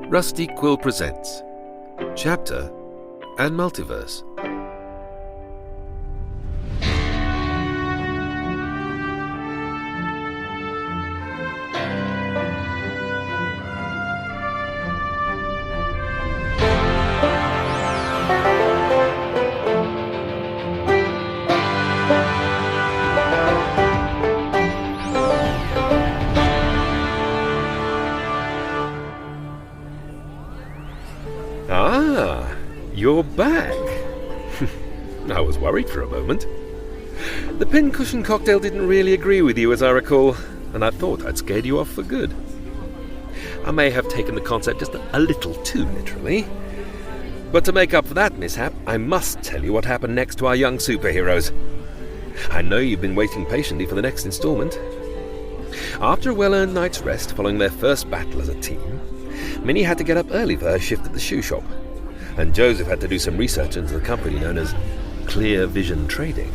Rusty Quill presents Chapter and Multiverse. Ah, you're back. I was worried for a moment. The pincushion cocktail didn't really agree with you, as I recall, and I thought I'd scared you off for good. I may have taken the concept just a little too literally. But to make up for that mishap, I must tell you what happened next to our young superheroes. I know you've been waiting patiently for the next installment. After a well-earned night's rest following their first battle as a team, Minnie had to get up early for her shift at the shoe shop, and Joseph had to do some research into the company known as Clear Vision Trading.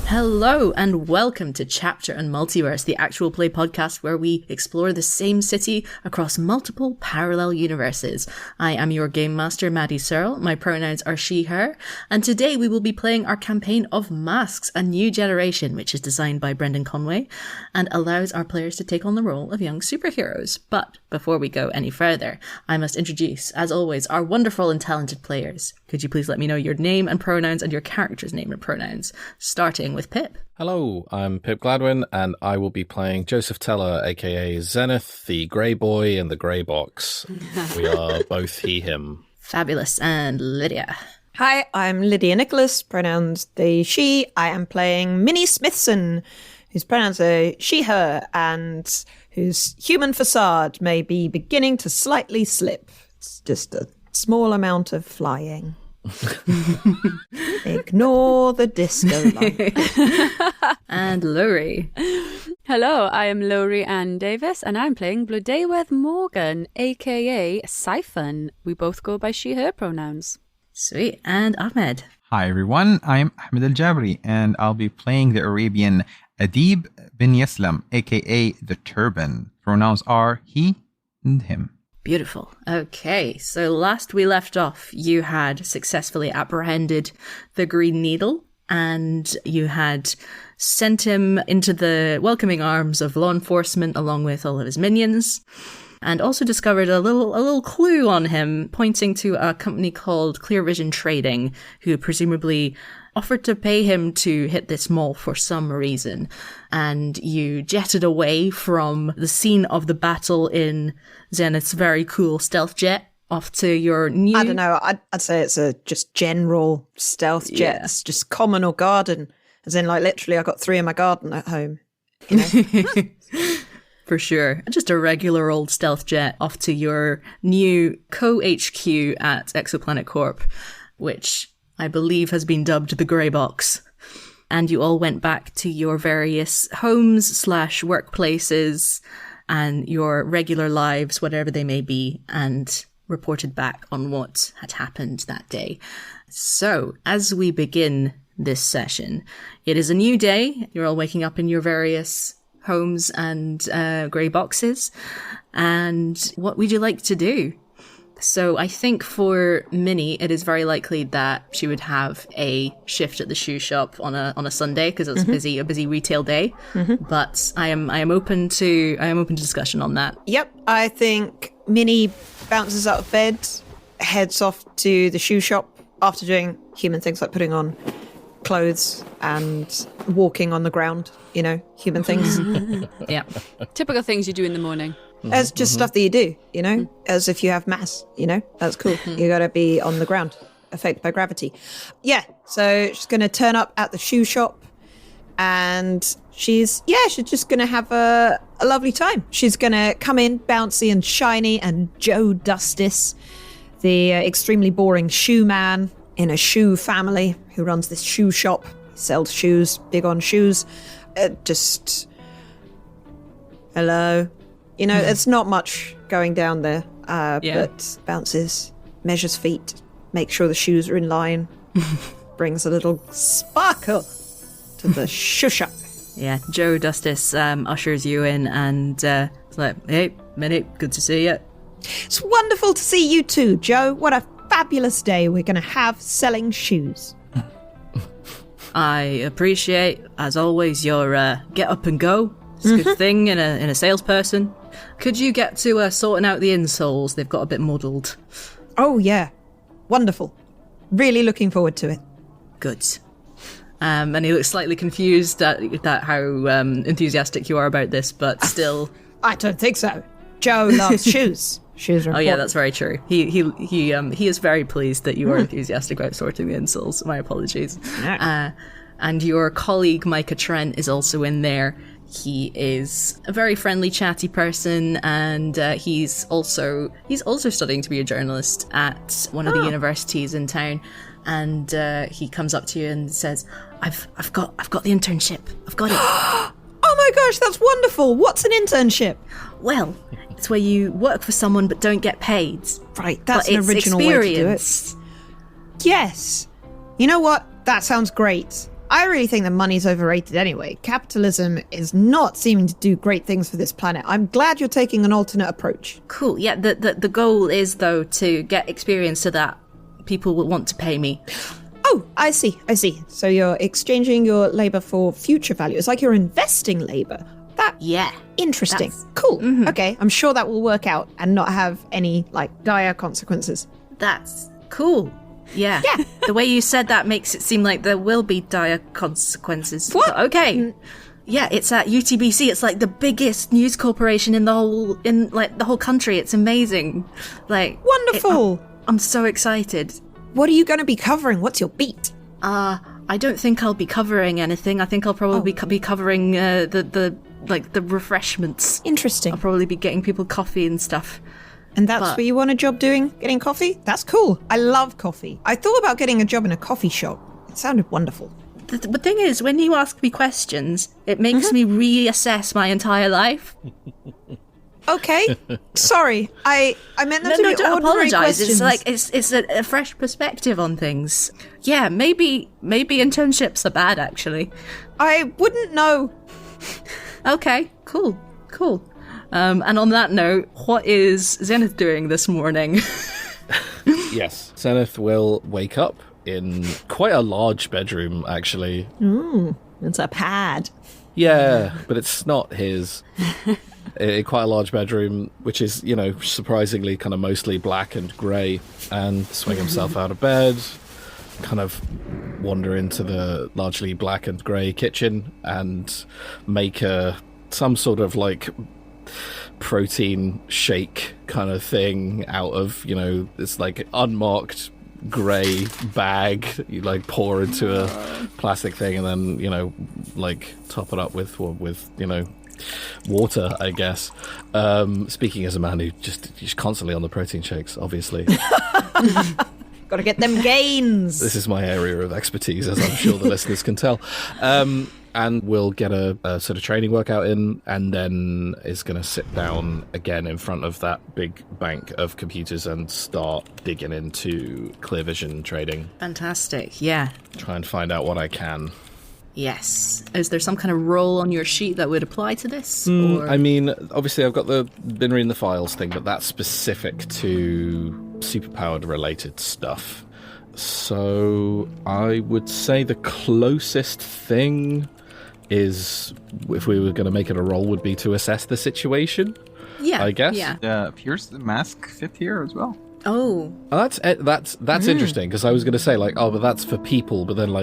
Hello and welcome to Chapter and Multiverse, the actual play podcast where we explore the same city across multiple parallel universes. I am your game master, Maddy Searle. My pronouns are she, her, and today we will be playing our campaign of Masks, a New Generation, which is designed by Brendan Conway and allows our players to take on the role of young superheroes. But before we go any further, I must introduce, as always, our wonderful and talented players. Could you please let me know your name and pronouns and your character's name and pronouns, starting with Pip. Hello, I'm Pip Gladwin, and I will be playing Joseph Teller, aka Zenith, the Grey Boy in the Grey Box. We are both he, him. Fabulous. And Lydia. Hi, I'm Lydia Nicholas, pronouns they, she. I am playing Minnie Smithson, whose pronouns are she, her, and whose human facade may be beginning to slightly slip. It's just a small amount of flying. Ignore the disco light. And Lowri. Hello, I am Lowri Ann Davies, and I'm playing Blodeuwedd Morgan, aka Siphon. We both go by she, her pronouns. Sweet. And Ahmed. Hi everyone, I'm Ahmed Aljabry, and I'll be playing the Arabian Adib bin Yaslam, aka the Turban. Pronouns are he and him. Beautiful. Okay, so last we left off, you had successfully apprehended the Green Needle, and you had sent him into the welcoming arms of law enforcement along with all of his minions, and also discovered a little clue on him, pointing to a company called Clear Vision Trading, who presumably offered to pay him to hit this mall for some reason. And you jetted away from the scene of the battle in Zenith's very cool stealth jet off to your new... I don't know, I'd say it's a just general stealth jet. Yeah. It's just common or garden. As in, like, literally, I got 3 in my garden at home. You know? For sure. Just a regular old stealth jet off to your new co-HQ at Exoplanet Corp, which I believe has been dubbed the Grey Box. And you all went back to your various homes/workplaces and your regular lives, whatever they may be, and reported back on what had happened that day. So, as we begin this session, it is a new day. You're all waking up in your various homes and grey boxes. And what would you like to do? So I think for Minnie, it is very likely that she would have a shift at the shoe shop on a Sunday because it's a busy retail day. Mm-hmm. But I am open to discussion on that. Yep, I think Minnie bounces out of bed, heads off to the shoe shop after doing human things like putting on clothes and walking on the ground, you know, human things. Yeah. Typical things you do in the morning. As just stuff that you do, you know, as if you have mass, you know, that's cool. You got to be on the ground, affected by gravity. Yeah, so she's going to turn up at the shoe shop and she's just going to have a lovely time. She's going to come in bouncy and shiny and Joe Dustis, the extremely boring shoe man in a shoe family who runs this shoe shop, sells shoes, big on shoes. Just, hello. You know, it's not much going down there, but bounces, measures feet, makes sure the shoes are in line, brings a little sparkle to the shoe shop. Yeah, Joe Dustis ushers you in and it's like, hey, Minnie, good to see you. It's wonderful to see you too, Joe. What a fabulous day we're going to have selling shoes. I appreciate, as always, your get up and go. It's a good thing in a salesperson. Could you get to sorting out the insoles? They've got a bit muddled. Oh, yeah. Wonderful. Really looking forward to it. Good. And he looks slightly confused at how enthusiastic you are about this, but still... I don't think so. Joe loves shoes. Shoes are important. Oh yeah, that's very true. He is very pleased that you are enthusiastic about sorting the insoles. My apologies. Yeah. And your colleague Micah Trent is also in there. He is a very friendly, chatty person, and he's also studying to be a journalist at one of the universities in town. And he comes up to you and says, "I've got the internship. I've got it." Oh my gosh, that's wonderful. What's an internship? Well, it's where you work for someone but don't get paid. Right, that's but an original way to do it's it. Yes. You know what? That sounds great. I really think that money's overrated anyway. Capitalism is not seeming to do great things for this planet. I'm glad you're taking an alternate approach. Cool. Yeah, the goal is, though, to get experience so that people will want to pay me. Oh, I see. So you're exchanging your labor for future value. It's like you're investing labor. Interesting. Cool. Mm-hmm. Okay, I'm sure that will work out and not have any, dire consequences. That's cool. Yeah. The way you said that makes it seem like there will be dire consequences. What? But okay. Yeah, it's at UTBC. It's like the biggest news corporation in the whole country. It's amazing. Wonderful. I'm so excited. What are you going to be covering? What's your beat? I don't think I'll be covering anything. I think I'll probably be covering the refreshments. Interesting. I'll probably be getting people coffee and stuff. And that's what you want a job doing? Getting coffee? That's cool. I love coffee. I thought about getting a job in a coffee shop. It sounded wonderful. The thing is, when you ask me questions, it makes me reassess my entire life. Okay. Sorry. I meant them to be don't ordinary apologize. questions. It's a fresh perspective on things. Yeah, maybe internships are bad, actually. I wouldn't know. Okay, cool. And on that note, what is Zenith doing this morning? Yes, Zenith will wake up in quite a large bedroom, actually. It's a pad. Yeah, but it's not his. Quite a large bedroom, which is, surprisingly kind of mostly black and grey, and swing himself out of bed, kind of wander into the largely black and grey kitchen and make some sort of protein shake kind of thing out of, this unmarked grey bag. You pour into a plastic thing and then, top it up with water, I guess. Speaking as a man who's just constantly on the protein shakes, obviously. Gotta get them gains. This is my area of expertise, as I'm sure the listeners can tell. And we'll get a sort of training workout in, and then is going to sit down again in front of that big bank of computers and start digging into clear vision trading. Fantastic, yeah. Try and find out what I can. Yes. Is there some kind of role on your sheet that would apply to this? I mean, obviously I've got been reading the files thing, but that's specific to superpowered related stuff. So I would say the closest thing is, if we were going to make it a role, would be to assess the situation. Yeah, I guess. Yeah. Appears the mask fit here as well. Oh, that's interesting, because I was going to say but that's for people, but then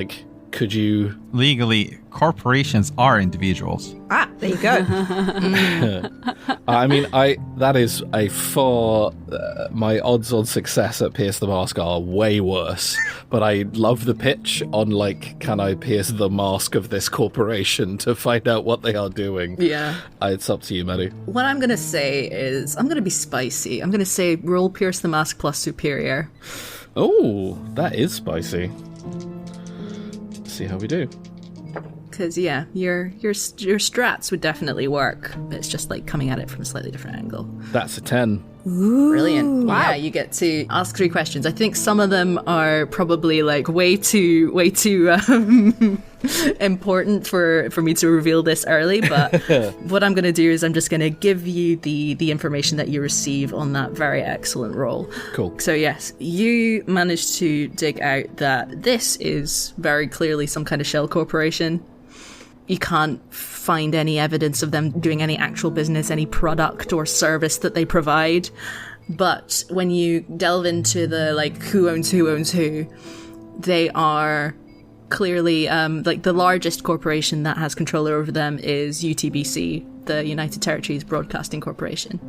could you legally? Corporations are individuals. There you go. I mean, that is a far my odds on success at Pierce the Mask are way worse. But I love the pitch on can I pierce the mask of this corporation to find out what they are doing? Yeah, it's up to you, Maddy. What I'm gonna say is I'm gonna be spicy. I'm gonna say roll Pierce the Mask plus superior. Oh, that is spicy. See how we do. Because your strats would definitely work, but it's just coming at it from a slightly different angle. That's a 10. Brilliant. Wow. Yeah, you get to ask 3 questions. I think some of them are probably like way too important for me to reveal this early, but what I'm going to do is I'm just going to give you the information that you receive on that very excellent roll. Cool. So yes, you managed to dig out that this is very clearly some kind of shell corporation. You can't find any evidence of them doing any actual business, any product or service that they provide. But when you delve into the, like, who owns who, they are clearly, like, the largest corporation that has control over them is UTBC, the United Territories Broadcasting Corporation.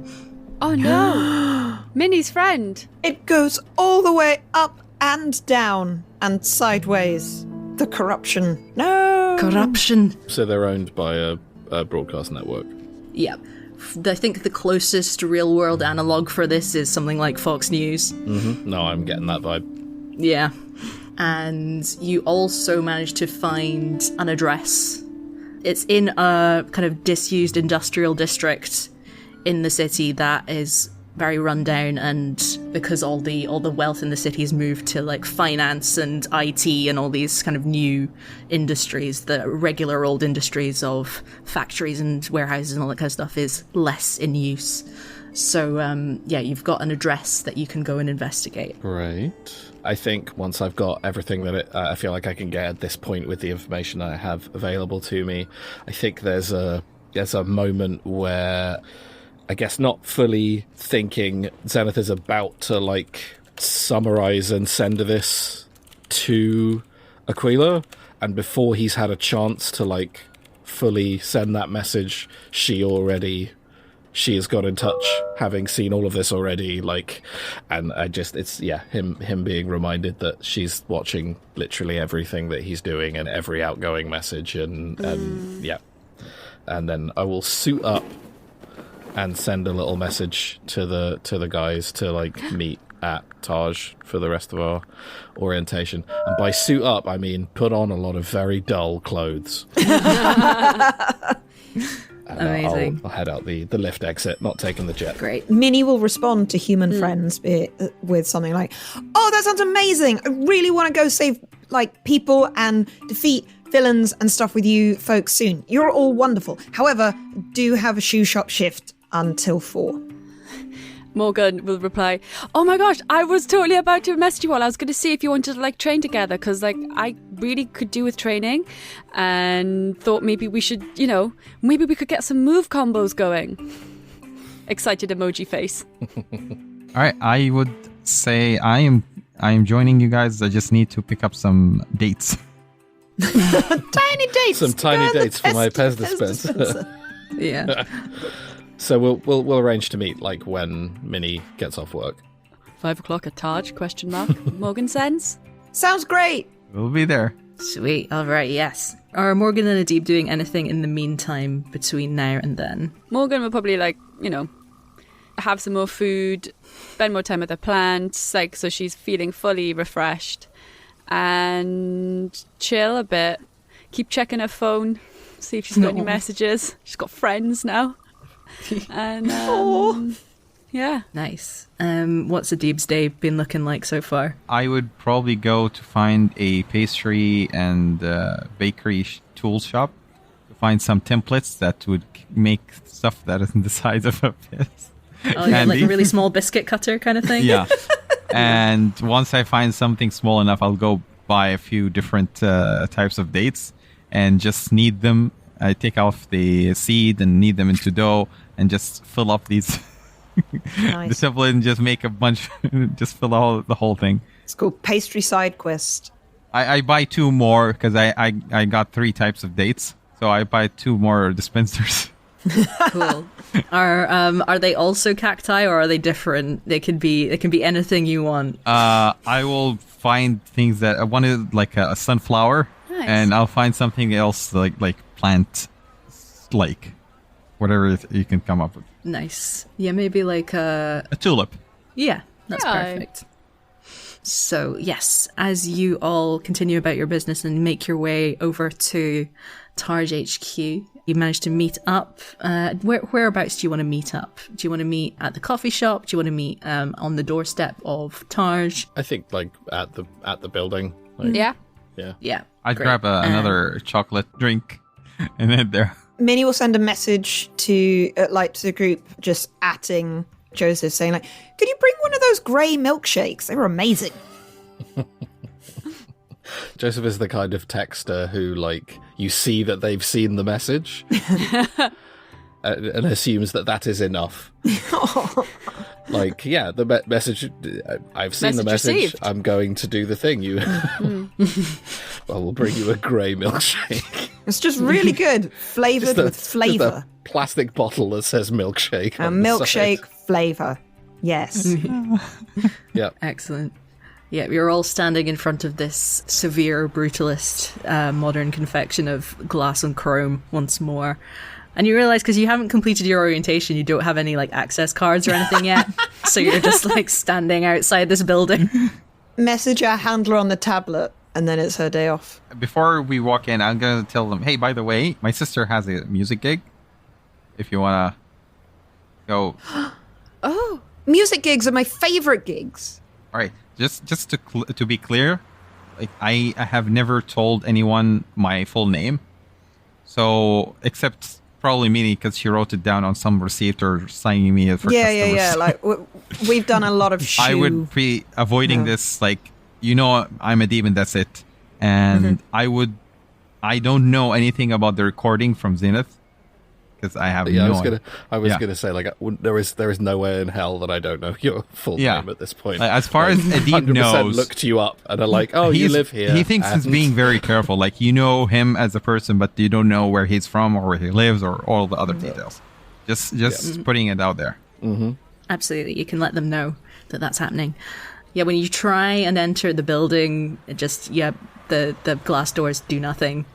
Oh no! Minnie's friend. It goes all the way up and down and sideways. The corruption. No! Corruption. So they're owned by a broadcast network. Yeah. I think the closest real-world analog for this is something like Fox News. Mm-hmm. No, I'm getting that vibe. Yeah. And you also managed to find an address. It's in a kind of disused industrial district in the city that is very rundown, and because all the wealth in the city has moved to, like, finance and IT and all these kind of new industries, the regular old industries of factories and warehouses and all that kind of stuff is less in use. So yeah, you've got an address that you can go and investigate. Right. I think once I've got everything that I feel like I can get at this point with the information I have available to me, I think there's a moment where, I guess, not fully thinking, Zenith is about to, like, summarize and send this to Aquila, and before he's had a chance to, like, fully send that message, she has got in touch, having seen all of this already, like, and it's him being reminded that she's watching literally everything that he's doing and every outgoing message, and then I will suit up and send a little message to the guys to, like, meet at TARGE for the rest of our orientation. And by suit up, I mean put on a lot of very dull clothes. Amazing. I'll head out the lift exit, not taking the jet. Great. Minnie will respond to human friends with something like, "Oh, that sounds amazing. I really want to go save, like, people and defeat villains and stuff with you folks soon. You're all wonderful. However, do have a shoe shop shift until 4. Morgan will reply, "Oh my gosh, I was totally about to message you all. I was going to see if you wanted to, like, train together, because, like, I really could do with training, and thought maybe we should, maybe we could get some move combos going." Excited emoji face. All right, I would say I am joining you guys. I just need to pick up some dates. Tiny dates. Some tiny Go in the dates for my Pez dispenser. Yeah. So we'll arrange to meet, like, when Minnie gets off work. 5 o'clock at TARGE, ? Morgan sends. Sounds great. We'll be there. Sweet. All right, yes. Are Morgan and Adib doing anything in the meantime between now and then? Morgan will probably, like, have some more food, spend more time with her plants, like, so she's feeling fully refreshed, and chill a bit. Keep checking her phone, see if she's got any messages. She's got friends now. And yeah. Nice. What's Adib's day been looking like so far? I would probably go to find a pastry and bakery tool shop to find some templates that would make stuff that isn't the size of a piss. Oh, yeah, like a really small biscuit cutter kind of thing? Yeah. And once I find something small enough, I'll go buy a few different types of dates and just knead them. I take off the seed and knead them into dough and just fill up these Nice. the template and just make a bunch, just fill the whole thing. It's called Pastry Side Quest. I buy 2 more because I got 3 types of dates, so I buy 2 more dispensers. Cool. Are they also cacti, or are they different? They can be anything you want. I will find things that I wanted, like a sunflower, Nice. and I'll find something else like plant, like whatever you can come up with. Nice. Yeah, maybe like A tulip. Yeah, that's Yeah. perfect. So, yes, as you all continue about your business and make your way over to TARGE HQ, You managed to meet up. Whereabouts do you want to meet up? Do you want to meet at the coffee shop? Do you want to meet on the doorstep of Targe? I think like at the building. Like, Yeah. Yeah. I'd great. grab another chocolate drink and then there. Minnie will send a message to the group, just atting Joseph, saying like, "Could you bring one of those grey milkshakes? They were amazing." Joseph is the kind of texter who, like, you see that they've seen the message and assumes that is enough. Like, yeah, the message, I've seen the message, received. I'm going to do the thing. You, well, we'll bring you a grey milkshake. It's just really good, flavoured with Just flavour. a plastic bottle that says milkshake. A on the milkshake side. flavour. Yes. Yeah. Excellent. Yeah, you're all standing in front of this severe brutalist modern confection of glass and chrome once more. And you realise, because you haven't completed your orientation, you don't have any like access cards or anything yet. So you're just like standing outside this building. Message our handler on the tablet, and then it's her day off. Before we walk in, I'm going to tell them, hey, by the way, my sister has a music gig. If you want to go. Oh, music gigs are my favourite gigs. All right. Just to be clear, like I have never told anyone my full name. So, except probably Minnie, because she wrote it down on some receipt or signing me for Yeah. customers. Like we've done a lot of shoe. I would be avoiding this, like, I'm a demon, that's it. And I don't know anything about the recording from Zenith. Because I have Yeah, no I was gonna say, like, there is nowhere in hell that I don't know your full name at this point. Like, as far as Adib 100% knows, looked you up and are like, oh, you live here. He thinks he's being very careful. Like, you know him as a person, but you don't know where he's from or where he lives or all the other details. Just putting it out there. Mm-hmm. Absolutely, you can let them know that that's happening. Yeah, when you try and enter the building, the glass doors do nothing.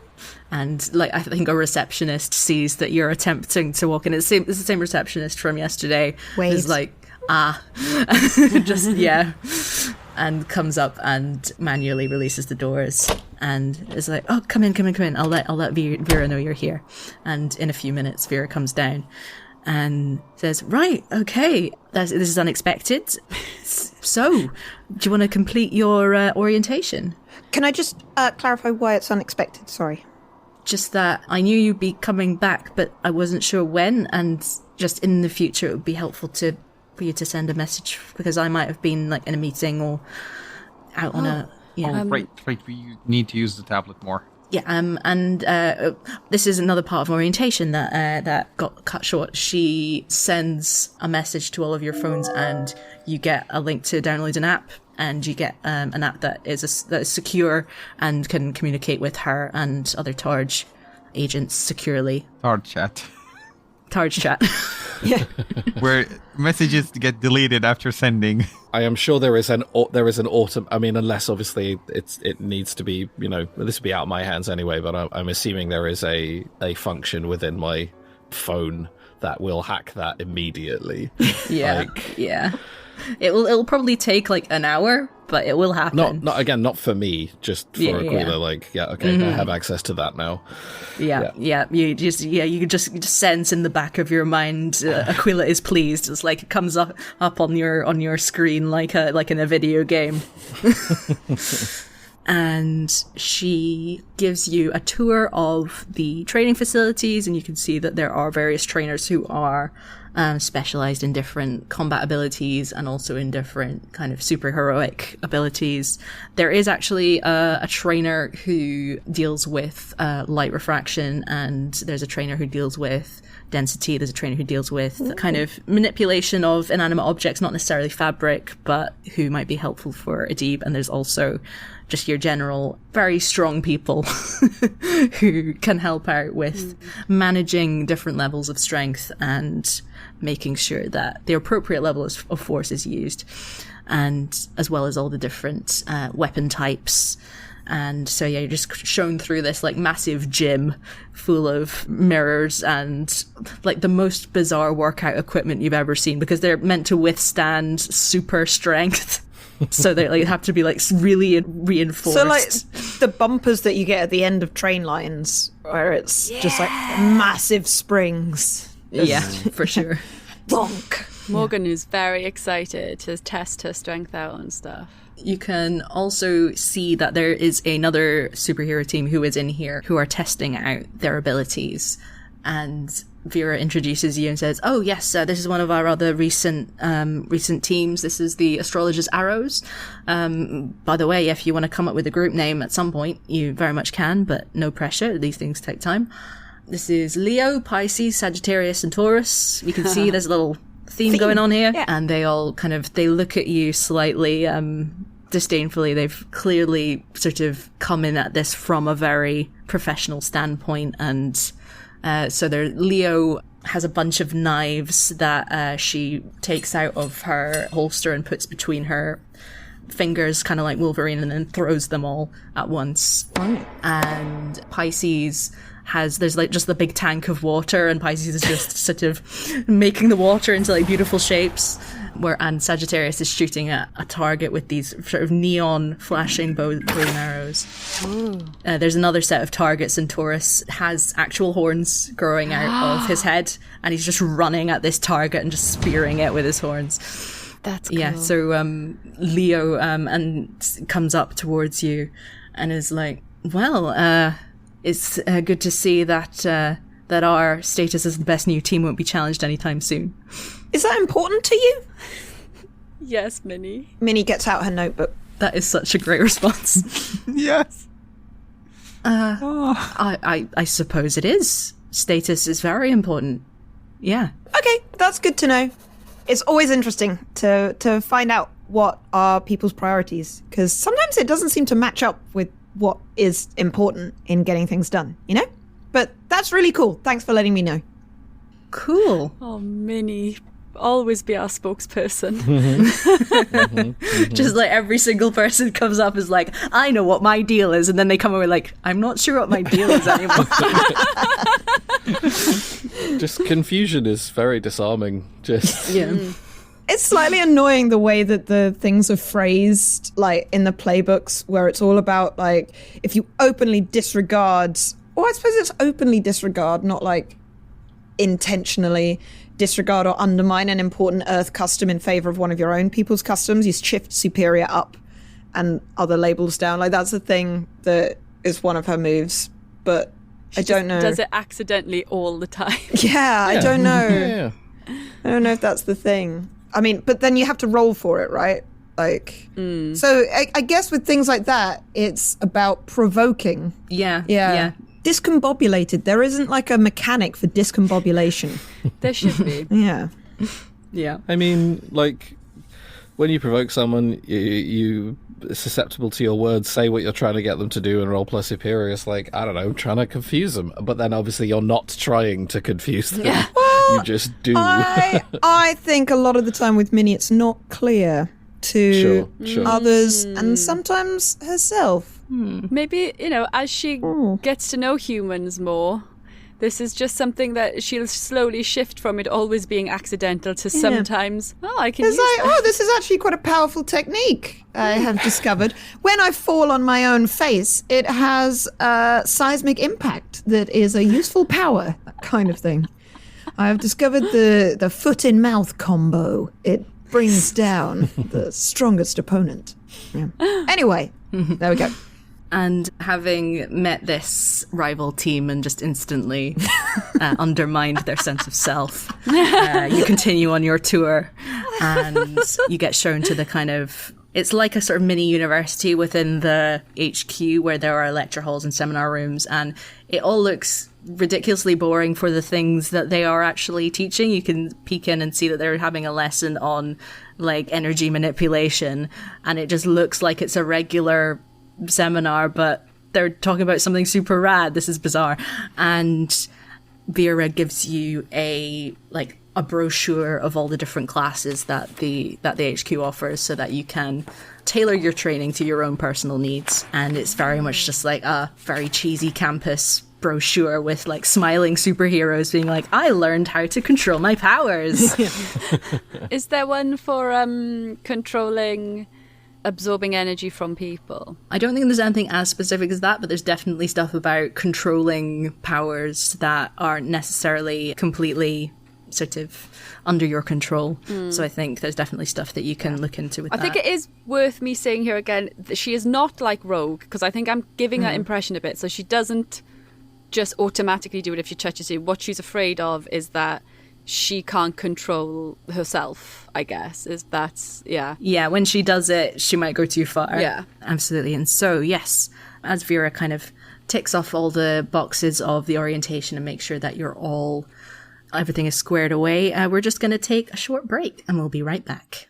And like I think a receptionist sees that you're attempting to walk in. It's the same receptionist from yesterday. Waves. Who's like, and comes up and manually releases the doors and is like, oh, come in. I'll let Vera know you're here. And in a few minutes, Vera comes down and says, right, okay, this is unexpected. So, do you want to complete your orientation? Can I just clarify why it's unexpected? Sorry. Just that I knew you'd be coming back, but I wasn't sure when, and just in the future it would be helpful for you to send a message, because I might have been like in a meeting or out on a... Yeah. Right. You need to use the tablet more. Yeah, and this is another part of orientation that got cut short. She sends a message to all of your phones, and you get a link to download an app, and you get an app that is secure and can communicate with her and other TARGE agents securely. TARGE chat. TARGE chat. Yeah. Where messages get deleted after sending. I am sure there is an autumn. I mean, unless obviously it needs to be, this would be out of my hands anyway. But I'm assuming there is a function within my phone that will hack that immediately. Yeah, yeah. It'll probably take like an hour, but it will happen. Not for me, just for Aquila. Like, I have access to that now. Yeah. You just sense in the back of your mind, Aquila is pleased. It's like it comes up on your screen like in a video game. And she gives you a tour of the training facilities, and you can see that there are various trainers who are specialized in different combat abilities and also in different kind of superheroic abilities. There is actually a trainer who deals with light refraction, and there's a trainer who deals with density. There's a trainer who deals with the kind of manipulation of inanimate objects, not necessarily fabric, but who might be helpful for Adib. And there's also just your general very strong people who can help out with managing different levels of strength and making sure that the appropriate level of force is used, and as well as all the different weapon types. And so you're just shown through this like massive gym full of mirrors and like the most bizarre workout equipment you've ever seen, because they're meant to withstand super strength. So they like have to be like really reinforced. So like the bumpers that you get at the end of train lines, where it's just like massive springs. Yeah, for sure. Bonk. Morgan is very excited to test her strength out and stuff. You can also see that there is another superhero team who is in here who are testing out their abilities. And Vera introduces you and says, "Oh yes, this is one of our other recent teams. This is the Astrologers Arrows. By the way, if you want to come up with a group name at some point, you very much can, but no pressure. These things take time. This is Leo, Pisces, Sagittarius, and Taurus. You can see there's a little theme going on here, and they all they look at you slightly disdainfully. They've clearly sort of come in at this from a very professional standpoint, and so Leo has a bunch of knives that she takes out of her holster and puts between her fingers, kind of like Wolverine, and then throws them all at once. And Pisces there's like just the big tank of water, and Pisces is just sort of making the water into like beautiful shapes, and Sagittarius is shooting at a target with these sort of neon flashing bow and arrows. There's another set of targets, and Taurus has actual horns growing out of his head, and he's just running at this target and just spearing it with his horns. That's cool. Yeah, so Leo and comes up towards you and is like, well, it's good to see that our status as the best new team won't be challenged anytime soon. Is that important to you? Yes, Minnie. Minnie gets out her notebook. That is such a great response. Yes. I suppose it is. Status is very important. Yeah. Okay, that's good to know. It's always interesting to find out what are people's priorities, because sometimes it doesn't seem to match up with what is important in getting things done, you know? But that's really cool. Thanks for letting me know. Cool. Oh, Minnie. Always be our spokesperson. Just like every single person comes up is like, I know what my deal is, and then they come away like, I'm not sure what my deal is anymore. Just confusion is very disarming. Just It's slightly annoying the way that the things are phrased, like in the playbooks, where it's all about like, if you openly disregard, or I suppose it's openly disregard, not like intentionally disregard or undermine an important Earth custom in favor of one of your own people's customs, you shift superior up and other labels down. Like that's the thing that is one of her moves, but I don't know. Does it accidentally all the time? Yeah, I don't know. yeah. I don't know if that's the thing. I mean, but then you have to roll for it, right? Like, so I guess with things like that, it's about provoking. Yeah. Discombobulated. There isn't like a mechanic for discombobulation. There should be. Yeah. Yeah. I mean, like, when you provoke someone, you susceptible to your words, say what you're trying to get them to do and roll plus superior. It's like, I don't know, trying to confuse them. But then obviously you're not trying to confuse them. Yeah. You just do. I think a lot of the time with Minnie, it's not clear to Sure. others and sometimes herself. Maybe, as she gets to know humans more, this is just something that she'll slowly shift from it always being accidental to sometimes, I can It's use like, that. this is actually quite a powerful technique, I have discovered. When I fall on my own face, it has a seismic impact that is a useful power, that kind of thing. I have discovered the foot in mouth combo. It brings down the strongest opponent. Yeah. Anyway, there we go. And having met this rival team and just instantly undermined their sense of self, you continue on your tour and you get shown to the kind of, it's like a sort of mini university within the HQ where there are lecture halls and seminar rooms, and it all looks ridiculously boring for the things that they are actually teaching. You can peek in and see that they're having a lesson on like energy manipulation, and it just looks like it's a regular seminar, but they're talking about something super rad. This is bizarre. And Vera gives you a brochure of all the different classes that the HQ offers so that you can tailor your training to your own personal needs. And it's very much just like a very cheesy campus brochure with like smiling superheroes being like, I learned how to control my powers. Is there one for controlling absorbing energy from people. I don't think there's anything as specific as that, but there's definitely stuff about controlling powers that aren't necessarily completely sort of under your control. So I think there's definitely stuff that you can look into with that. I think it is worth me saying here again that she is not like Rogue, because I think I'm giving that impression a bit. So she doesn't just automatically do it if she touches you. What she's afraid of is that she can't control herself, I guess. Yeah, when she does it, she might go too far. Yeah. Absolutely. And so, yes, as Vera kind of ticks off all the boxes of the orientation and makes sure that everything is squared away, we're just going to take a short break and we'll be right back.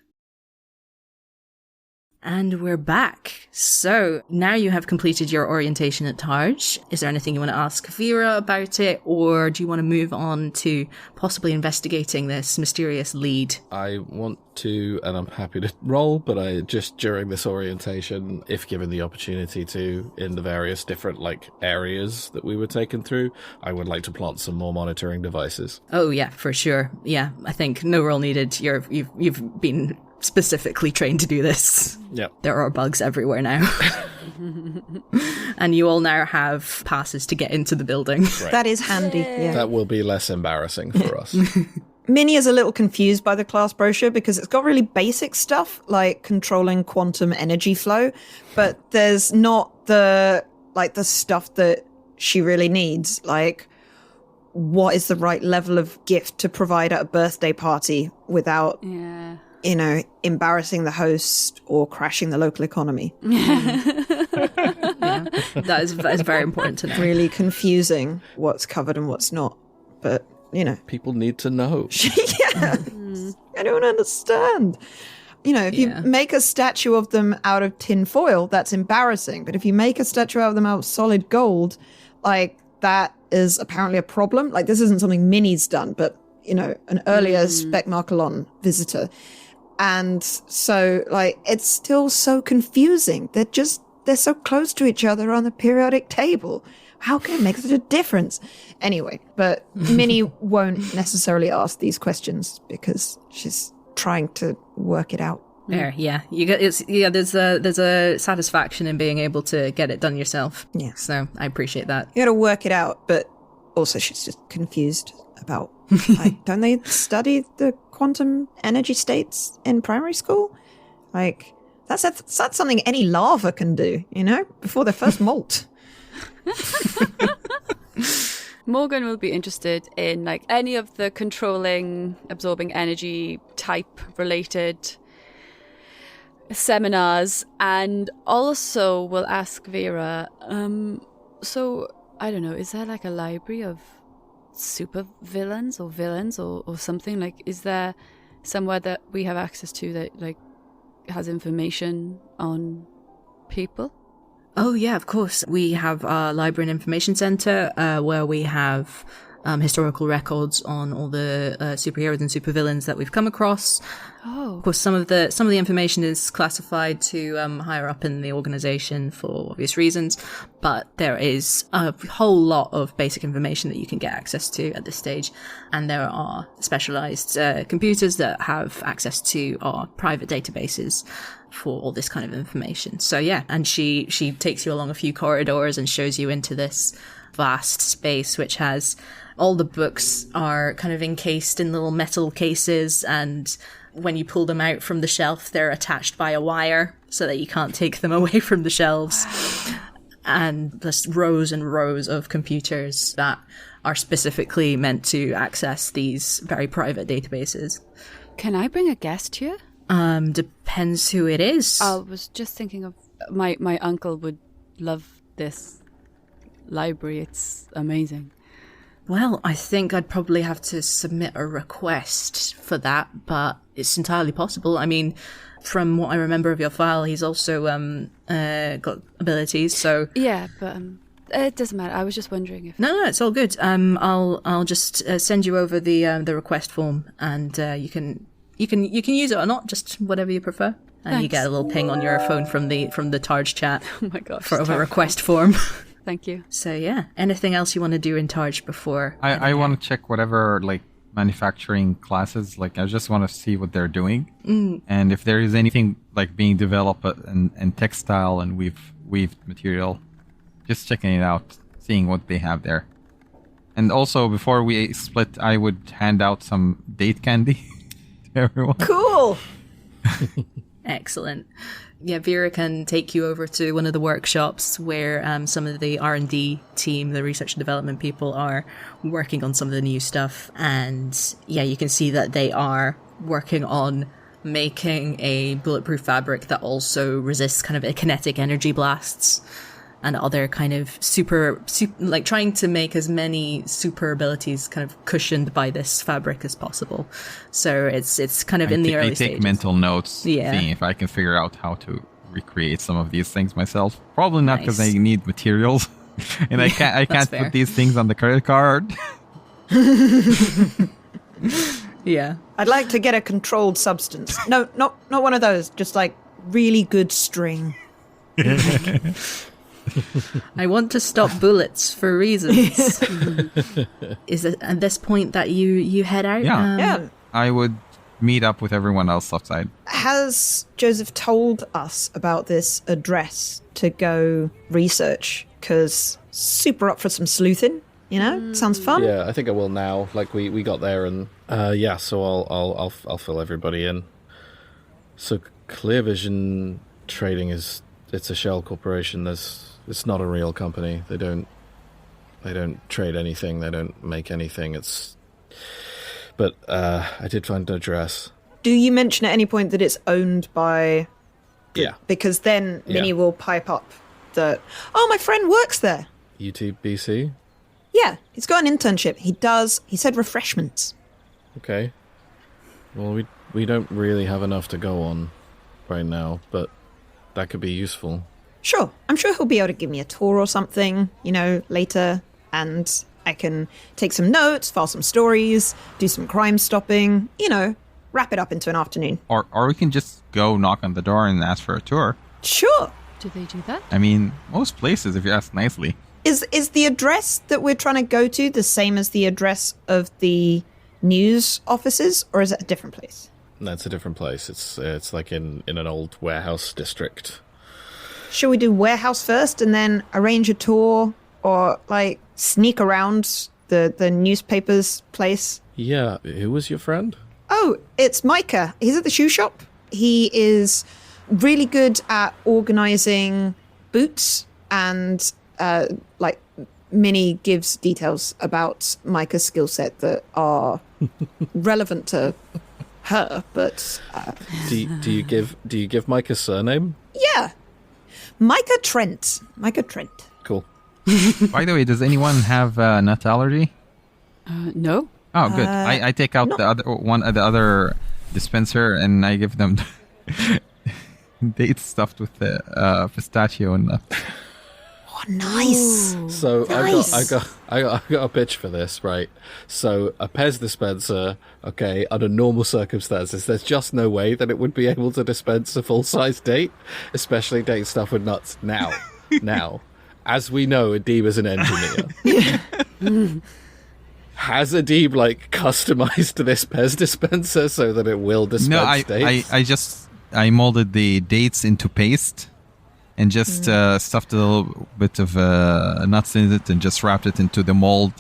And we're back. So now you have completed your orientation at TARGE. Is there anything you want to ask Vera about it, or do you want to move on to possibly investigating this mysterious lead? I want to, and I'm happy to roll, but I just during this orientation, if given the opportunity to, in the various different areas that we were taken through, I would like to plant some more monitoring devices. Oh yeah, for sure. Yeah, I think no roll needed. You've been specifically trained to do this. Yep. There are bugs everywhere now. And you all now have passes to get into the building. Right. That is handy. Yeah. That will be less embarrassing for us. Minnie is a little confused by the class brochure because it's got really basic stuff like controlling quantum energy flow, but there's not the stuff that she really needs. Like, what is the right level of gift to provide at a birthday party without embarrassing the host or crashing the local economy? Yeah, that is very important to know. Really confusing what's covered and what's not. But, People need to know. yeah. I don't understand. If you make a statue of them out of tin foil, that's embarrassing. But if you make a statue out of them out of solid gold, that is apparently a problem. This isn't something Minnie's done, but, an earlier Spec Marcolon visitor. And so, it's still so confusing. They're so close to each other on the periodic table. How can it make such a difference? Anyway, but Minnie won't necessarily ask these questions because she's trying to work it out. There, yeah. There's a satisfaction in being able to get it done yourself. Yeah. So I appreciate that. You got to work it out, but also she's just confused about, don't they study the quantum energy states in primary school? That's something any larva can do, before their first molt. Morgan will be interested in any of the controlling, absorbing energy type related seminars, and also will ask Vera, so I don't know, is there a library of super villains or villains or something? Is there somewhere that we have access to that has information on people? Oh, yeah, of course. We have a library and information center where we have historical records on all the superheroes and supervillains that we've come across. Oh. Of course, some of the information is classified to higher up in the organization for obvious reasons, but there is a whole lot of basic information that you can get access to at this stage, and there are specialized computers that have access to our private databases for all this kind of information. So yeah, and she takes you along a few corridors and shows you into this vast space which has all the books are kind of encased in little metal cases, and when you pull them out from the shelf they're attached by a wire so that you can't take them away from the shelves. And there's rows and rows of computers that are specifically meant to access these very private databases. Can I bring a guest here? Depends who it is. I was just thinking of my uncle would love this library. It's amazing. Well, I think I'd probably have to submit a request for that, but it's entirely possible. I mean, from what I remember of your file, he's also got abilities, so... Yeah, but it doesn't matter. I was just wondering if... No, it's all good. I'll just send you over the request form, and you can use it or not, just whatever you prefer. And Thanks. You get a little ping on your phone from the TARGE chat. Oh my gosh. For a request form. Thank you. So yeah, anything else you want to do in TARGE before? I want to check whatever manufacturing classes. I just want to see what they're doing, and if there is anything like being developed and textile and weaved material. Just checking it out, seeing what they have there. And also, before we split, I would hand out some date candy to everyone. Cool. Excellent. Yeah, Vera can take you over to one of the workshops where some of the R&D team, the research and development people, are working on some of the new stuff. And yeah, you can see that they are working on making a bulletproof fabric that also resists kind of kinetic energy blasts and other kind of super like trying to make as many super abilities kind of cushioned by this fabric as possible. So it's kind of in the early stages. I take mental notes, seeing if I can figure out how to recreate some of these things myself. Probably not because I need materials, and I can't put these things on the credit card. Yeah, I'd like to get a controlled substance. No, not one of those. Just like really good string. I want to stop bullets for reasons. Is it at this point that you head out? Yeah. I would meet up with everyone else outside. Has Joseph told us about this address to go research? Because super up for some sleuthing, you know? Sounds fun. Yeah, I think I will now. Like we got there and so I'll fill everybody in. So Clear Vision Trading it's a shell corporation. It's not a real company. They don't trade anything. They don't make anything. But I did find an address. Do you mention at any point that it's owned by? Yeah. Because then Minnie will pipe up that. Oh, my friend works there. UTBC. Yeah, he's got an internship. He said refreshments. Okay. Well, we don't really have enough to go on right now, but that could be useful. Sure. I'm sure he'll be able to give me a tour or something, later. And I can take some notes, file some stories, do some crime stopping, wrap it up into an afternoon. Or we can just go knock on the door and ask for a tour. Sure. Do they do that? I mean, most places, if you ask nicely. Is the address that we're trying to go to the same as the address of the news offices, or is it a different place? No, it's a different place. It's like in an old warehouse district. Should we do warehouse first and then arrange a tour, or like sneak around the newspaper's place? Yeah, who was your friend? Oh, it's Micah. He's at the shoe shop. He is really good at organizing boots, and Minnie gives details about Micah's skill set that are relevant to her. But do you give Mike a surname? Yeah, Micah Trent. Cool. By the way, does anyone have nut allergy? No. Oh, good. I take out the other dispenser and I give them dates stuffed with the pistachio and nut. Oh, nice. Ooh, So nice. I got a pitch for this, right? So a Pez dispenser, okay, under normal circumstances, there's just no way that it would be able to dispense a full-size date, especially date stuff with nuts. Now, as we know, Adib is an engineer. Has Adib customized this Pez dispenser so that it will dispense dates? I molded the dates into paste. And just stuffed a little bit of nuts in it and just wrapped it into the mold,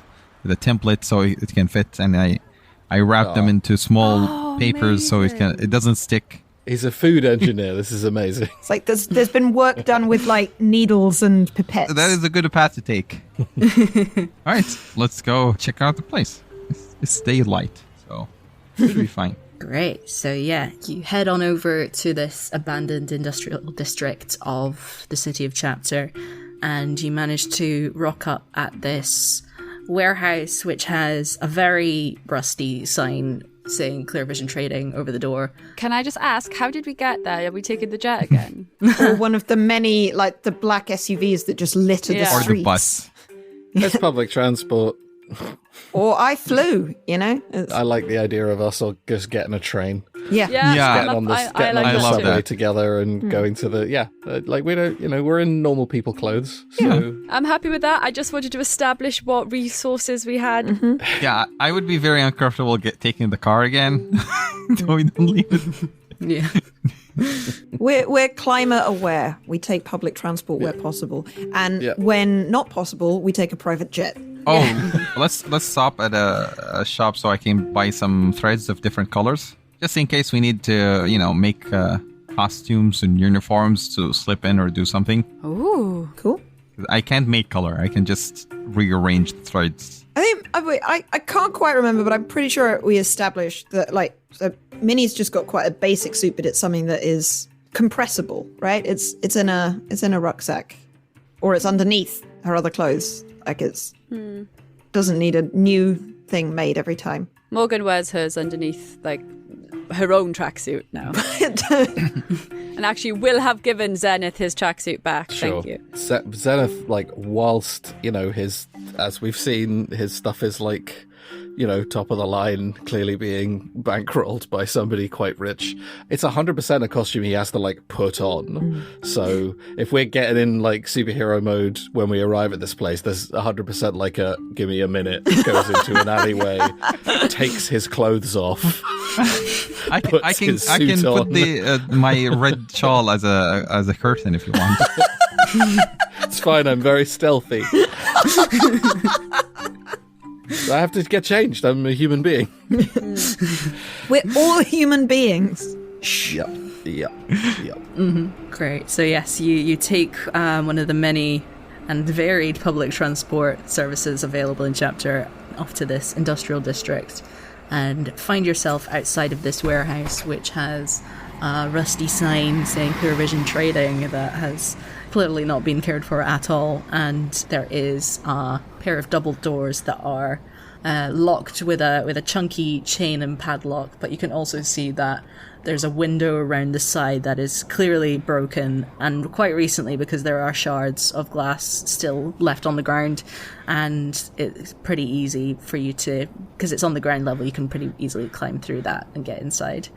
the template, so it can fit. And I wrapped them into small papers so it doesn't stick. He's a food engineer. This is amazing. It's like there's been work done with needles and pipettes. That is a good path to take. All right, let's go check out the place. It's daylight, so it should be fine. Great. So yeah, you head on over to this abandoned industrial district of the city of Chapter, and you manage to rock up at this warehouse, which has a very rusty sign saying Clear Vision Trading over the door. Can I just ask, how did we get there? Are we taking the jet again? Or one of the many, the black SUVs that just litter the Yeah. Or streets. the bus. It's public transport. Or I flew, I like the idea of us all just getting a train. Yeah. Yeah. Getting on the, I getting like on the I love subway that. together and going to the we don't we're in normal people clothes. So I'm happy with that. I just wanted to establish what resources we had. Yeah, I would be very uncomfortable taking the car again. So we don't leave it. Yeah. We're climate aware. We take public transport where possible, and when not possible, we take a private jet. Oh, let's stop at a shop so I can buy some threads of different colors, just in case we need to, make costumes and uniforms to slip in or do something. Ooh, Cool. I can't make color. I can just rearrange the threads. I can't quite remember, but I'm pretty sure we established that, so Minnie's just got quite a basic suit, but it's something that is compressible, right? It's in a rucksack, or it's underneath her other clothes. Doesn't need a new thing made every time. Morgan wears hers underneath, her own tracksuit now. And actually will have given Zenith his tracksuit back. Sure. Thank you. Zenith, whilst, as we've seen, his stuff is top of the line, clearly being bankrolled by somebody quite rich. It's 100% a costume he has to put on. So if we're getting in superhero mode when we arrive at this place, there's 100% a give me a minute, goes into an alleyway, takes his clothes off. I can put my red shawl as a curtain if you want. It's fine. I'm very stealthy. I have to get changed. I'm a human being. We're all human beings. Yep. Mm-hmm. Great. So yes, you take one of the many and varied public transport services available in Chapter off to this industrial district and find yourself outside of this warehouse, which has a rusty sign saying Clear Vision Trading that has clearly not been cared for at all, and there is a pair of double doors that are locked with a chunky chain and padlock, but you can also see that there's a window around the side that is clearly broken, and quite recently, because there are shards of glass still left on the ground, and it's pretty easy for you to, because it's on the ground level, you can pretty easily climb through that and get inside.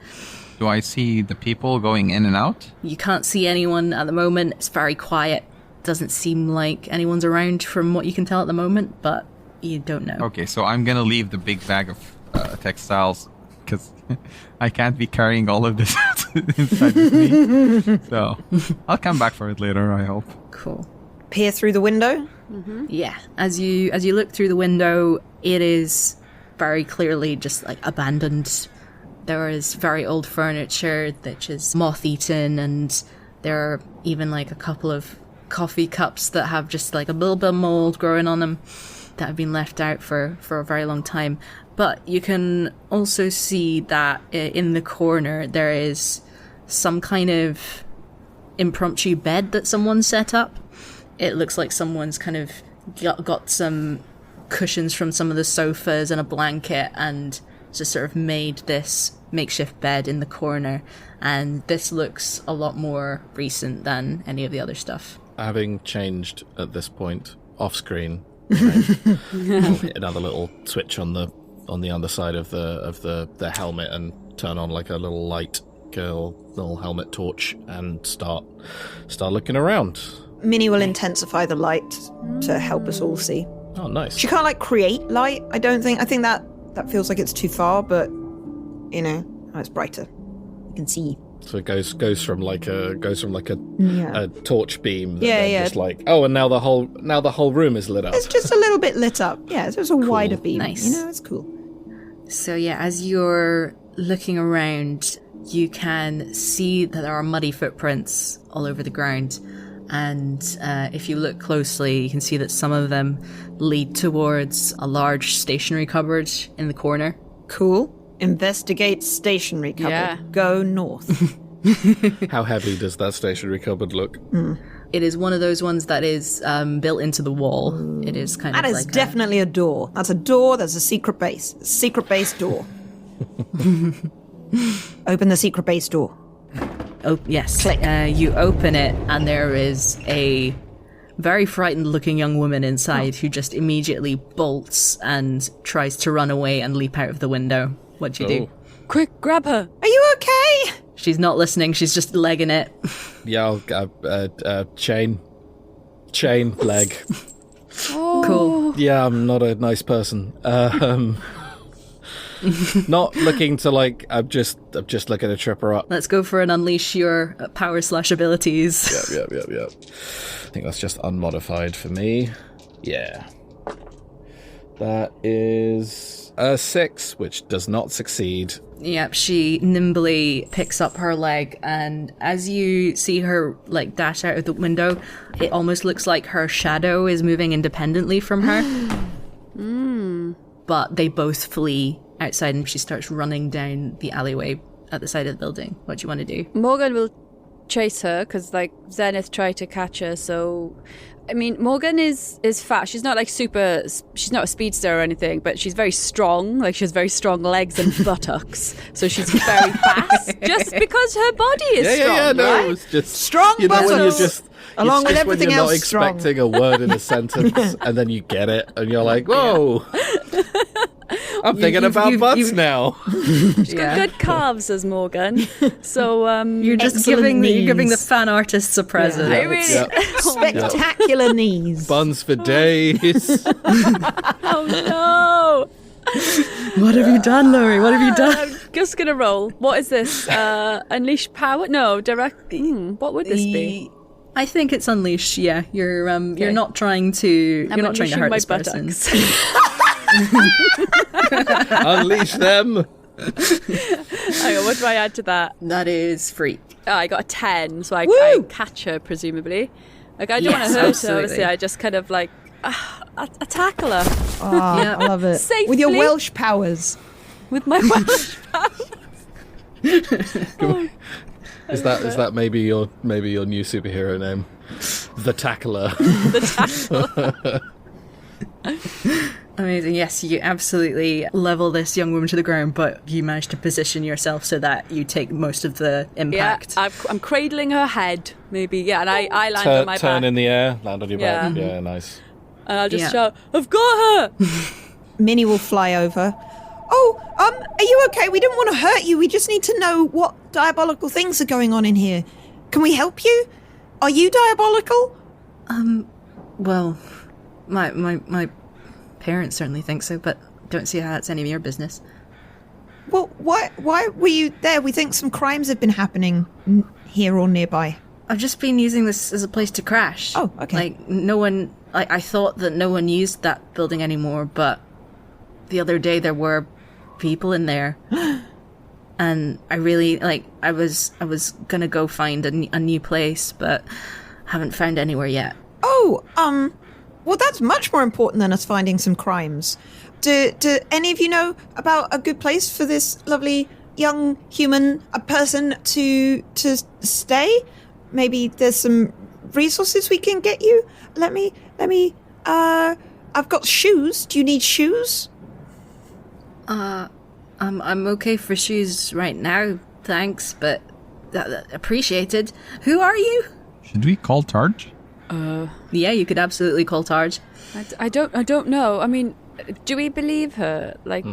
Do I see the people going in and out? You can't see anyone at the moment. It's very quiet. Doesn't seem like anyone's around from what you can tell at the moment, but you don't know. Okay, so I'm going to leave the big bag of textiles because I can't be carrying all of this inside with me. So I'll come back for it later, I hope. Cool. Peer through the window? Mm-hmm. Yeah. As you look through the window, it is very clearly just abandoned. There is very old furniture that is moth-eaten, and there are even a couple of coffee cups that have just a little bit of mould growing on them that have been left out for a very long time. But you can also see that in the corner there is some kind of impromptu bed that someone set up. It looks like someone's kind of got some cushions from some of the sofas and a blanket and just sort of made this makeshift bed in the corner, and this looks a lot more recent than any of the other stuff. Having changed at this point off screen, I'll hit another little switch on the underside of the helmet and turn on a little light, little helmet torch, and start looking around. Minnie will intensify the light to help us all see. Oh, nice. She can't create light. I think that feels like it's too far, but it's brighter. You can see. So it goes from a torch beam. Just and now the whole room is lit up. It's just a little bit lit up. Yeah, so it's a wider beam. Nice. It's cool. So yeah, as you're looking around, you can see that there are muddy footprints all over the ground. And if you look closely, you can see that some of them lead towards a large stationery cupboard in the corner. Cool. Investigate stationery cupboard. Yeah. Go north. How heavy does that stationery cupboard look? It is one of those ones that is built into the wall. It is kind of That is definitely a door. That's a door. That's a secret base. Secret base door. Open the secret base door. Oh, yes. Click. You open it, and there is a very frightened-looking young woman inside who just immediately bolts and tries to run away and leap out of the window. What do you do? Quick, grab her. Are you okay? She's not listening. She's just legging it. Yeah, I'll chain leg. Cool. Yeah, I'm not a nice person. Not looking to like. I'm just looking to trip her up. Let's go for an unleash your power/abilities. Yep. I think that's just unmodified for me. Yeah. That is a 6, which does not succeed. Yep, she nimbly picks up her leg, and as you see her like dash out of the window, it almost looks like her shadow is moving independently from her. But they both flee outside, and she starts running down the alleyway at the side of the building. What do you want to do? Morgan will chase her because like Zenith tried to catch her. So, I mean, Morgan is fat. She's not like super. She's not a speedster or anything, but she's very strong. Like she has very strong legs and buttocks. So she's very fast, just because her body is strong. No, right? it's just Strong you know when you're muscles. just Along it's with just when everything you're not else, strong. expecting a word in a sentence and then you get it and you're like, whoa. I'm thinking about butts now. She's got good calves as Morgan. So You're just Excellent you're giving the knees. fan artists a present. I really, Spectacular knees. Buns for days. oh no. What have you done, Lowri? What have you done? I'm just gonna roll. What is this? Unleash power? No, direct. What would this be? I think it's unleash. Yeah, you're not trying to. I'm You're not trying to hurt unleashing my this person. buttocks. Unleash them. Hang on, what do I add to that? That is free. Oh, I got a 10, so I catch her, presumably. Like, I don't want Yes, to hurt absolutely. her, obviously. I just kind of, like, I tackle her Oh, Yeah. I love it. Safely. With your Welsh powers. with my Welsh Is that maybe your new superhero name? The Tackler. Amazing. Yes, you absolutely level this young woman to the ground, but you manage to position yourself so that you take most of the impact. Yeah, I'm cradling her head, maybe. Yeah, and I land on my Turn back. in the air, land on your back. Yeah. Yeah, nice. And I'll just Yeah. shout, I've got her! Minnie will fly over. Oh, are you okay? We didn't want to hurt you. We just need to know what diabolical things are going on in here. Can we help you? Are you diabolical? Well, my parents certainly think so, but don't see how that's any of your business. Well, why were you there? We think some crimes have been happening here or nearby. I've just been using this as a place to crash. Oh, okay. Like, no one... Like, I thought that no one used that building anymore, but the other day there were people in there. And I really, like, I was gonna go find a new place, but haven't found anywhere yet. Oh, well, that's much more important than us finding some crimes. Do any of you know about a good place for this lovely young human, a person to stay? Maybe there's some resources we can get you. Let me, I've got shoes. Do you need shoes? I'm okay for shoes right now, thanks, but appreciated. Who are you? Should we call Targe? Yeah, you could absolutely call Targe. I don't know. I mean, do we believe her? Like,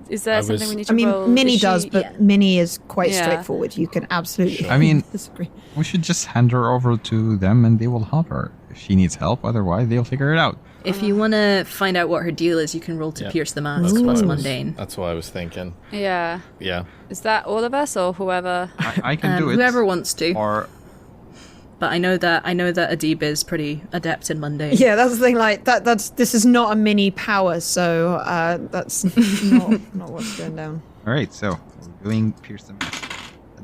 is there something we need to roll? Minnie Is she- does, but Minnie is quite Yeah. straightforward. You can absolutely I mean- disagree. We should just hand her over to them and they will help her. If she needs help, otherwise they'll figure it out. If you want to find out what her deal is, you can roll to Yeah. pierce the mask That's what plus I was- mundane. That's what I was thinking. Yeah. Yeah. Is that all of us or whoever? I can do it. Whoever wants to. Or But I know that Adib is pretty adept in mundane. Yeah, that's the thing. Like this is not a mini power, so that's not what's going down. all right, so we're doing pierce the mask.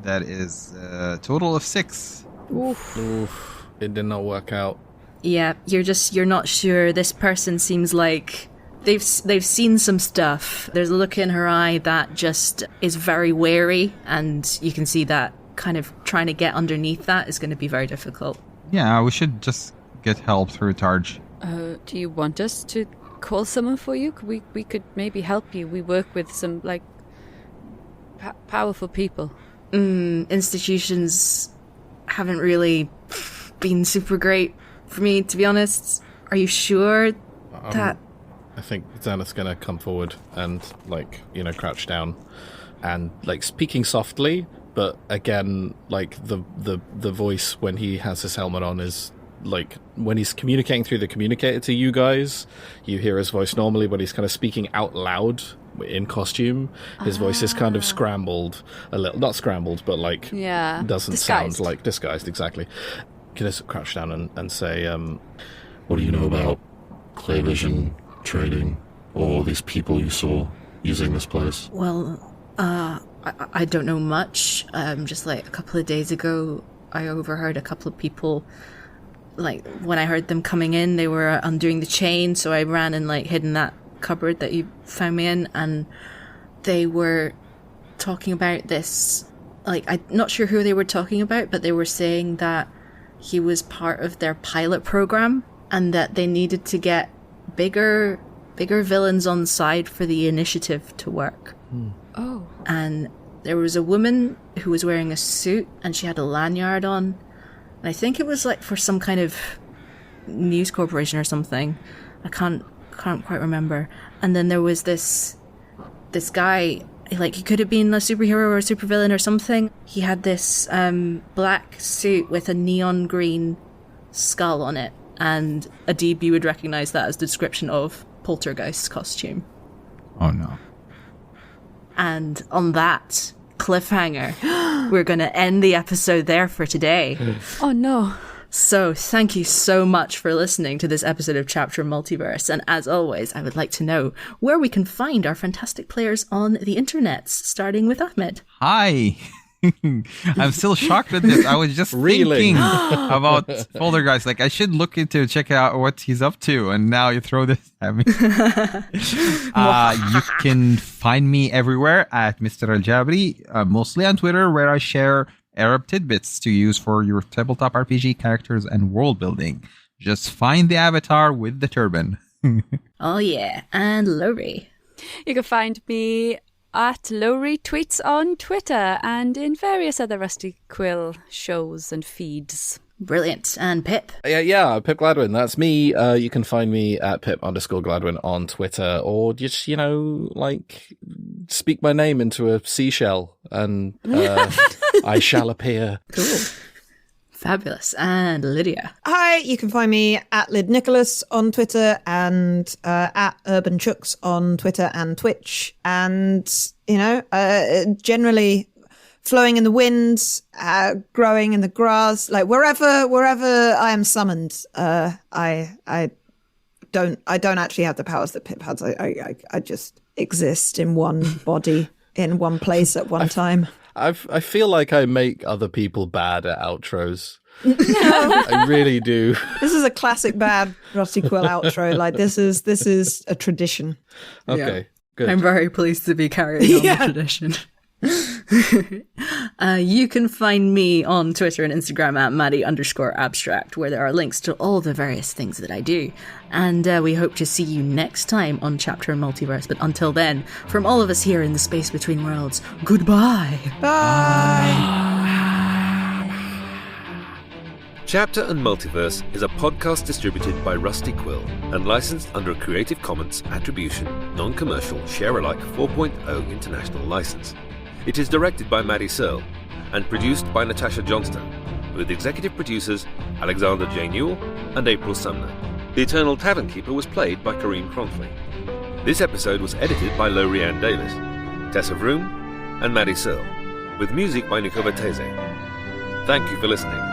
That is a total of 6. Oof. It did not work out. Yeah, you're not sure. This person seems like they've seen some stuff. There's a look in her eye that just is very wary, and you can see that kind of trying to get underneath that is going to be very difficult. Yeah, we should just get help through Targe. Do you want us to call someone for you? We could maybe help you. We work with some like powerful people. Institutions haven't really been super great for me, to be honest. Are you sure that... I think Zenith's gonna come forward and crouch down and speaking softly, but again, the voice when he has his helmet on is when he's communicating through the communicator to you guys, you hear his voice normally, but he's kind of speaking out loud in costume. His voice is kind of scrambled a little, not scrambled, but like doesn't disguised. sound like disguised exactly. Can I crouch down and say, What do you know about clay vision, trading, all these people you saw using this place? Well, I don't know much. Just like a couple of days ago, I overheard a couple of people, like when I heard them coming in, they were undoing the chain, so I ran and like hid in that cupboard that you found me in, and they were talking about this, like, I'm not sure who they were talking about, but they were saying that he was part of their pilot program and that they needed to get bigger villains on side for the initiative to work. Oh. And there was a woman who was wearing a suit and she had a lanyard on. And I think it was like for some kind of news corporation or something. I can't quite remember. And then there was this guy, like he could have been a superhero or a supervillain or something. He had this black suit with a neon green skull on it. And Adib, you would recognize that as the description of Poltergeist's costume. Oh no. And on that cliffhanger, we're going to end the episode there for today. Oh no. So thank you so much for listening to this episode of Chapter Multiverse. And as always, I would like to know where we can find our fantastic players on the internets, starting with Ahmed. Hi. I'm still shocked at this. I was just thinking about Poltergeist. Like, I should look into check out what he's up to, and now you throw this at me. You can find me everywhere at Mr. Aljabry, mostly on Twitter, where I share Arab tidbits to use for your tabletop RPG characters and world building. Just find the avatar with the turban. Oh yeah, and Lowri. You can find me at Lowri Tweets on Twitter and in various other Rusty Quill shows and feeds. Brilliant. And Pip. Yeah, Pip Gladwin. That's me. You can find me at Pip_Gladwin on Twitter, or just, like, speak my name into a seashell and I shall appear. Cool. Fabulous. And Lydia. Hi, you can find me at Lydia Nicholas on Twitter and at Urban Chooks on Twitter and Twitch. And, generally flowing in the wind, growing in the grass, like wherever I am summoned. I don't actually have the powers that Pip has. I just exist in one body, in one place at one time. I feel like I make other people bad at outros. I really do. This is a classic bad Rusty Quill outro. Like this is a tradition. Okay, good. I'm very pleased to be carrying on the tradition. You can find me on Twitter and Instagram at Maddy_abstract, where there are links to all the various things that I do. And we hope to see you next time on Chapter Multiverse. But until then, from all of us here in the space between worlds, goodbye. Bye. Chapter and Multiverse is a podcast distributed by Rusty Quill and licensed under a Creative Commons Attribution, Non-Commercial, Share-alike 4.0 International License. It is directed by Maddy Searle and produced by Natasha Johnston, with executive producers Alexander J. Newall and Abril Sumner. The Eternal Tavern Keeper was played by Kareem Cronfley. This episode was edited by Lowri Ann Davies, Tessa Vroom, and Maddy Searle, with music by Nico Vertese. Thank you for listening.